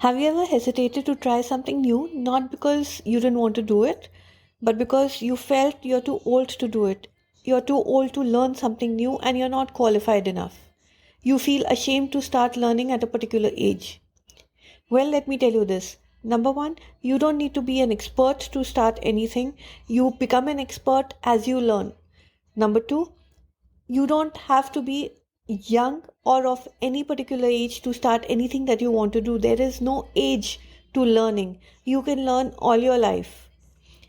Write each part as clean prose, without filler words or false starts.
Have you ever hesitated to try something new, not because you didn't want to do it, but because you felt you're too old to do it? You're too old to learn something new and you're not qualified enough. You feel ashamed to start learning at a particular age. Well, let me tell you this. Number one, you don't need to be an expert to start anything. You become an expert as you learn. Number two, you don't have to be young or of any particular age to start anything that you want to do. There is no age to learning. You can learn all your life.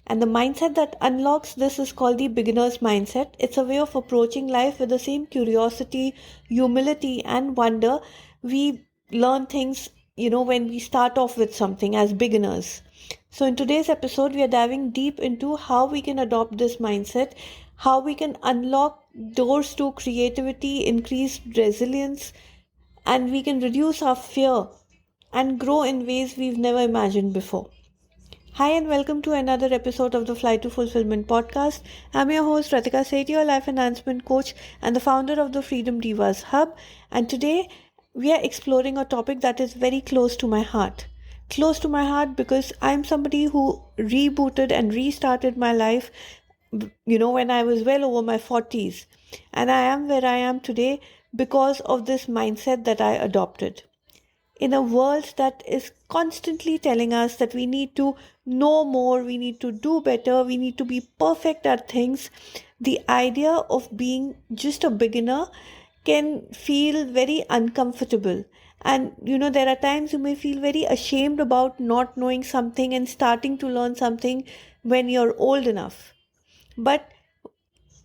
And the mindset that unlocks this is called the beginner's mindset. It's a way of approaching life with the same curiosity, humility, and wonder we learn things, when we start off with something as beginners. So, in today's episode, we are diving deep into how we can adopt this mindset, how we can unlock doors to creativity, increased resilience, and we can reduce our fear and grow in ways we've never imagined before. Hi, and welcome to another episode of the Fly to Fulfillment podcast. I'm your host, Ratika Sethi, your life enhancement coach and the founder of the Freedom Divas Hub. And today we are exploring a topic that is very close to my heart. Close to my heart because I'm somebody who rebooted and restarted my life, when I was well over my 40s. And I am where I am today because of this mindset that I adopted. In a world that is constantly telling us that we need to know more, we need to do better, we need to be perfect at things, the idea of being just a beginner can feel very uncomfortable. And there are times you may feel very ashamed about not knowing something and starting to learn something when you're old enough. But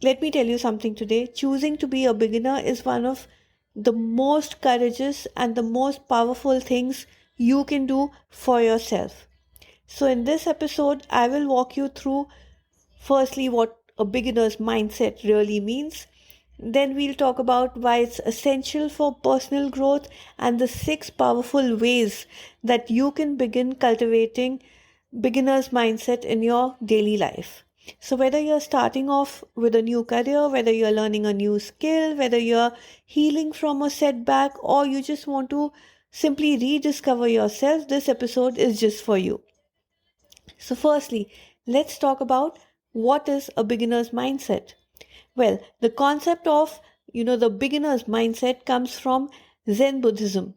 let me tell you something today. Choosing to be a beginner is one of the most courageous and the most powerful things you can do for yourself. So, in this episode, I will walk you through firstly what a beginner's mindset really means. Then, we'll talk about why it's essential for personal growth and the 6 powerful ways that you can begin cultivating beginner's mindset in your daily life. So, whether you're starting off with a new career, whether you're learning a new skill, whether you're healing from a setback, or you just want to simply rediscover yourself, this episode is just for you. So, firstly, let's talk about what is a beginner's mindset. Well, the concept of, the beginner's mindset comes from Zen Buddhism.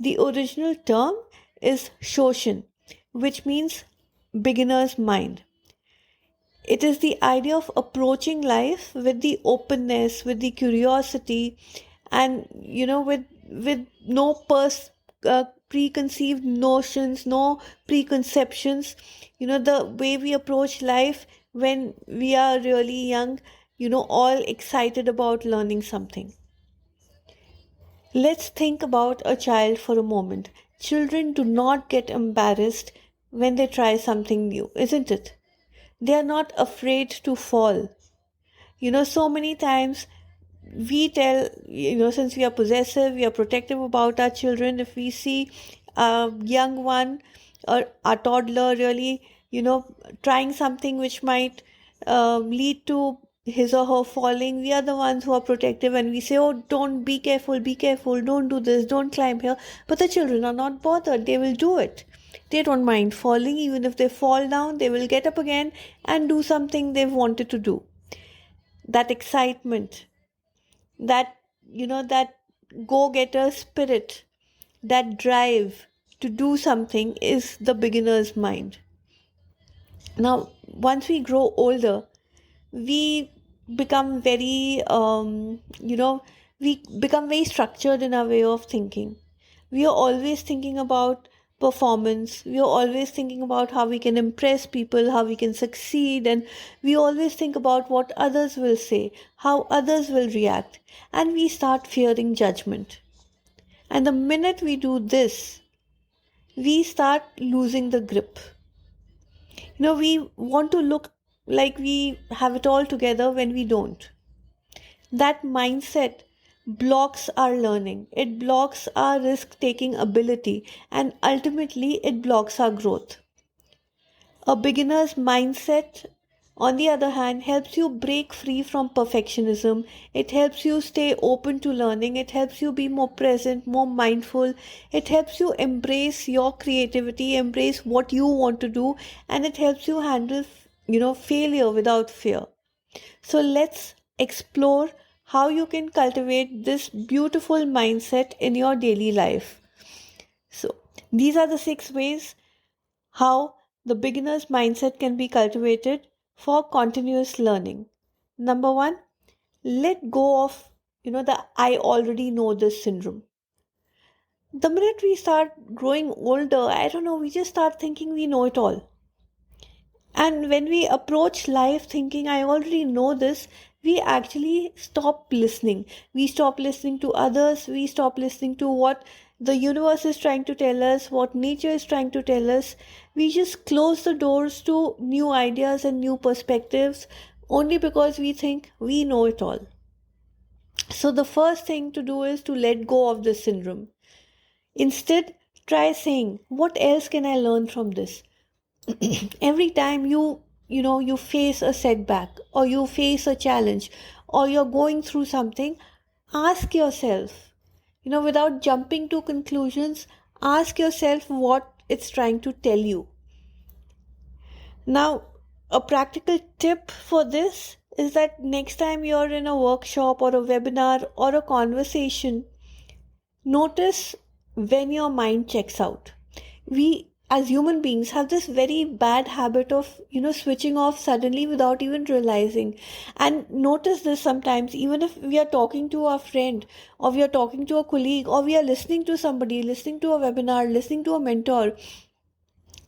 The original term is Shoshin, which means beginner's mind. It is the idea of approaching life with the openness, with the curiosity, and with no preconceived notions, no preconceptions. The way we approach life when we are really young, all excited about learning something. Let's think about a child for a moment. Children do not get embarrassed when they try something new, isn't it? They are not afraid to fall. So many times we tell, since we are possessive, we are protective about our children. If we see a young one or a toddler really, trying something which might lead to his or her falling, we are the ones who are protective and we say, oh, don't, be careful, don't do this, don't climb here. But the children are not bothered, they will do it. They don't mind falling. Even if they fall down, they will get up again and do something they've wanted to do. That excitement, that go-getter spirit, that drive to do something is the beginner's mind. Now, once we grow older, we become very, we become very structured in our way of thinking. We are always thinking about performance. We are always thinking about how we can impress people, how we can succeed, and we always think about what others will say, how others will react, and we start fearing judgment. And the minute we do this, we start losing the grip. We want to look like we have it all together when we don't. That mindset blocks our learning, it blocks our risk taking ability, and ultimately it blocks our growth. A beginner's mindset on the other hand, helps you break free from perfectionism. It helps you stay open to learning. It helps you be more present, more mindful. It helps you embrace your creativity, embrace what you want to do, and it helps you handle, failure without fear. So let's explore how you can cultivate this beautiful mindset in your daily life. So, these are the 6 ways how the beginner's mindset can be cultivated for continuous learning. Number one, let go of the I already know this syndrome. The minute we start growing older, I don't know, we just start thinking we know it all. And when we approach life thinking, I already know this, we actually stop listening. We stop listening to others. We stop listening to what the universe is trying to tell us, what nature is trying to tell us. We just close the doors to new ideas and new perspectives only because we think we know it all. So, the first thing to do is to let go of this syndrome. Instead, try saying, what else can I learn from this? Every time you face a setback or you face a challenge or you're going through something, ask yourself, without jumping to conclusions, ask yourself what it's trying to tell you. Now, a practical tip for this is that next time you're in a workshop or a webinar or a conversation, notice when your mind checks out. We as human beings have this very bad habit of switching off suddenly without even realizing. And notice this sometimes, even if we are talking to our friend or we are talking to a colleague or we are listening to somebody, listening to a webinar, listening to a mentor,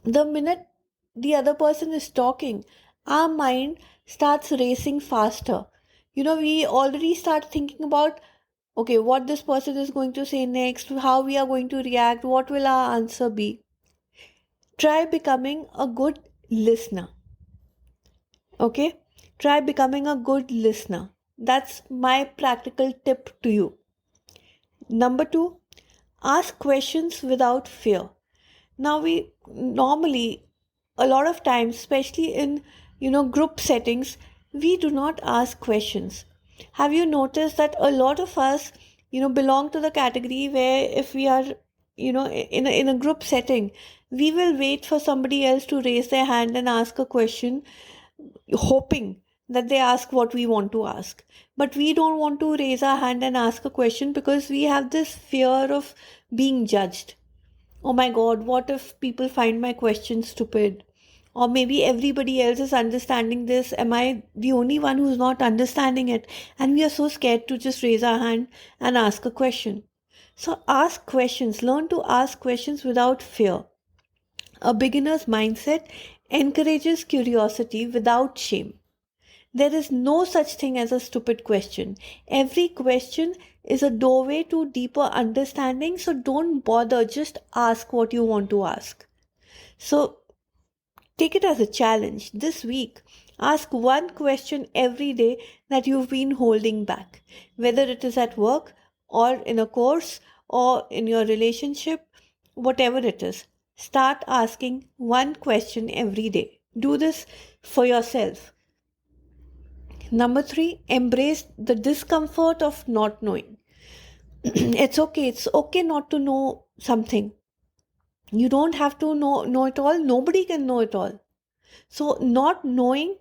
the minute the other person is talking, our mind starts racing faster. We already start thinking about, okay, what this person is going to say next, how we are going to react, what will our answer be. Try becoming a good listener. Okay? Try becoming a good listener. That's my practical tip to you. Number two, ask questions without fear. Now, we normally, a lot of times, especially in group settings, we do not ask questions. Have you noticed that a lot of us belong to the category where if we are in a group setting, we will wait for somebody else to raise their hand and ask a question, hoping that they ask what we want to ask. But we don't want to raise our hand and ask a question because we have this fear of being judged. Oh my god, what if people find my question stupid? Or maybe everybody else is understanding this. Am I the only one who's not understanding it? And we are so scared to just raise our hand and ask a question. So ask questions, learn to ask questions without fear. A beginner's mindset encourages curiosity without shame. There is no such thing as a stupid question. Every question is a doorway to deeper understanding, so don't bother, just ask what you want to ask. So take it as a challenge this week. Ask one question every day that you've been holding back, whether it is at work or in a course or in your relationship, whatever it is. Start asking one question every day. Do this for yourself. Number three, embrace the discomfort of not knowing. It's okay. It's okay not to know something. You don't have to know it all. Nobody can know it all. So, not knowing,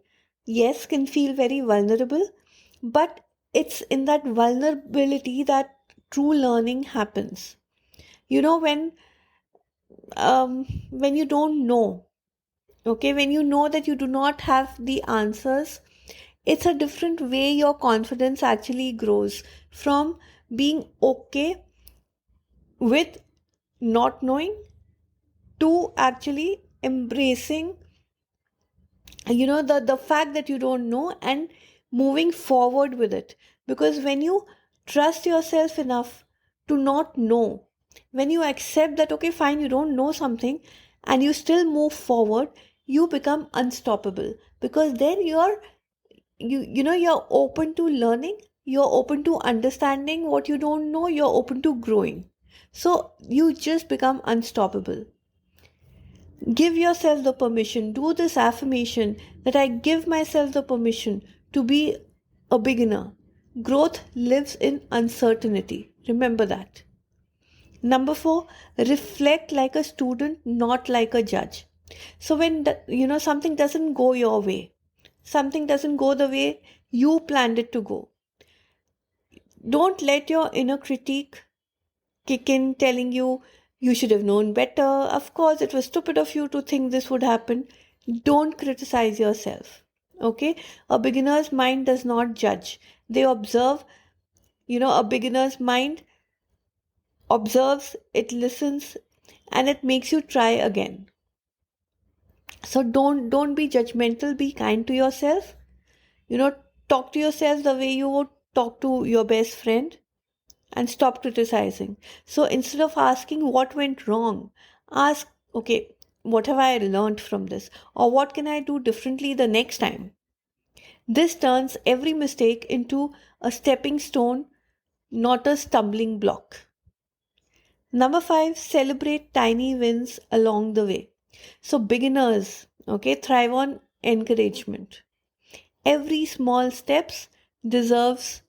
yes, can feel very vulnerable, but it's in that vulnerability that true learning happens. You know, when you don't know, okay, when you know that you do not have the answers, it's a different way your confidence actually grows from being okay with not knowing to actually embracing the fact that you don't know and moving forward with it. Because when you trust yourself enough to not know, when you accept that okay fine, you don't know something and you still move forward, you become unstoppable. Because then you're open to learning, you're open to understanding what you don't know, you're open to growing, so you just become unstoppable. Give yourself the permission. Do this affirmation that I give myself the permission to be a beginner. Growth lives in uncertainty. Remember that. Number 4, reflect like a student, not like a judge. So when something doesn't go your way, something doesn't go the way you planned it to go, don't let your inner critique kick in telling you should have known better. Of course, it was stupid of you to think this would happen. Don't criticize yourself. Okay? A beginner's mind does not judge. They observe. A beginner's mind observes, it listens, and it makes you try again. So don't be judgmental, be kind to yourself. Talk to yourself the way you would talk to your best friend, and stop criticizing. So instead of asking what went wrong, ask, okay, what have I learned from this? Or what can I do differently the next time? This turns every mistake into a stepping stone, not a stumbling block. Number 5, celebrate tiny wins along the way. So beginners, okay, thrive on encouragement. Every small steps deserves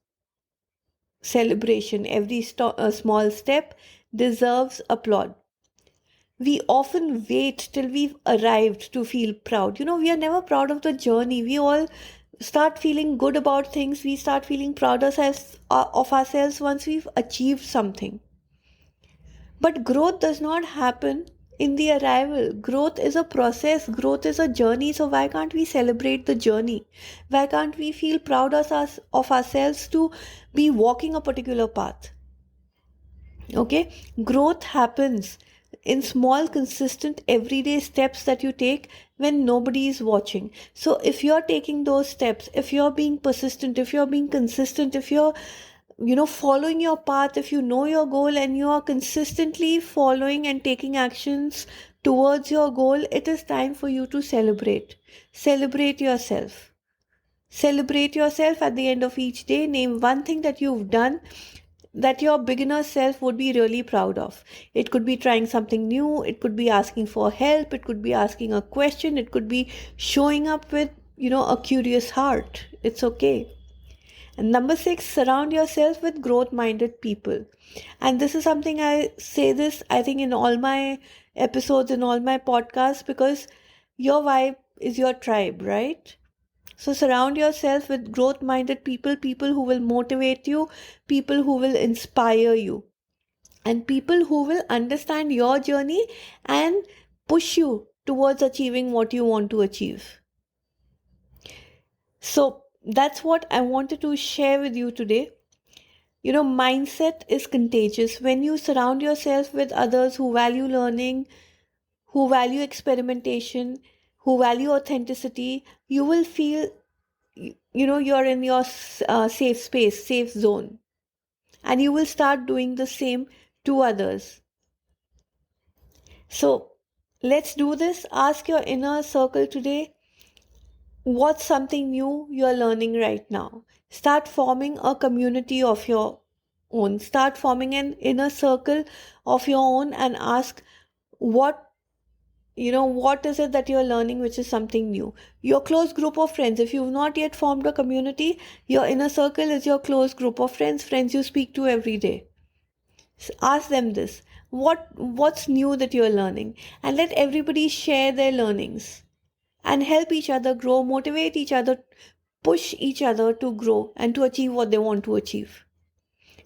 celebration. Every small step deserves applaud. We often wait till we've arrived to feel proud. We are never proud of the journey. We all start feeling good about things. We start feeling proud of ourselves once we've achieved something. But growth does not happen in the arrival. Growth is a process, growth is a journey. So, why can't we celebrate the journey? Why can't we feel proud of ourselves to be walking a particular path? Okay, growth happens in small, consistent, everyday steps that you take when nobody is watching. So, if you're taking those steps, if you're being persistent, if you're being consistent, if you're following your path, if you know your goal and you are consistently following and taking actions towards your goal, it is time for you to celebrate. Celebrate yourself. Celebrate yourself at the end of each day. Name one thing that you've done that your beginner self would be really proud of. It could be trying something new, it could be asking for help, it could be asking a question, it could be showing up with, a curious heart. It's okay. And number 6, surround yourself with growth minded people. And this is something I say this, I think, in all my episodes, in all my podcasts, because your vibe is your tribe, right? So surround yourself with growth minded people, people who will motivate you, people who will inspire you, and people who will understand your journey and push you towards achieving what you want to achieve. So that's what I wanted to share with you today. Mindset is contagious. When you surround yourself with others who value learning, who value experimentation, who value authenticity, you will feel, you're in your safe space, safe zone. And you will start doing the same to others. So let's do this. Ask your inner circle today, what's something new you're learning right now? Start forming a community of your own. Start forming an inner circle of your own and ask what what is it that you're learning which is something new. Your close group of friends, if you've not yet formed a community, your inner circle is your close group of friends you speak to every day. Ask them this, what's new that you're learning, and let everybody share their learnings and help each other grow, motivate each other, push each other to grow and to achieve what they want to achieve.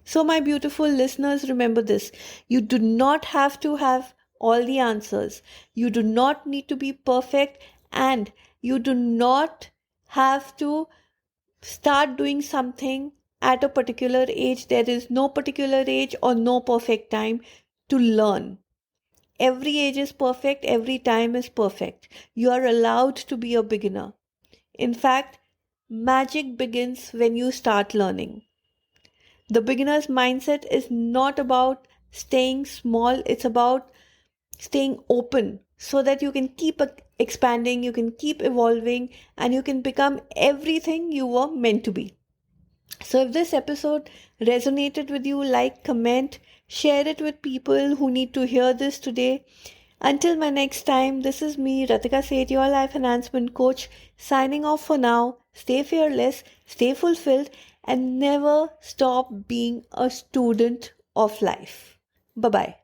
So, my beautiful listeners, remember this: you do not have to have all the answers, you do not need to be perfect, and you do not have to start doing something at a particular age. There is no particular age or no perfect time to learn. Every age is perfect, every time is perfect. You are allowed to be a beginner. In fact, magic begins when you start learning. The beginner's mindset is not about staying small, it's about staying open so that you can keep expanding, you can keep evolving, and you can become everything you were meant to be. So, if this episode resonated with you, like, comment, share it with people who need to hear this today. Until my next time, this is me, Ratika Seth, your life enhancement coach, signing off for now. Stay fearless, stay fulfilled, and never stop being a student of life. Bye bye.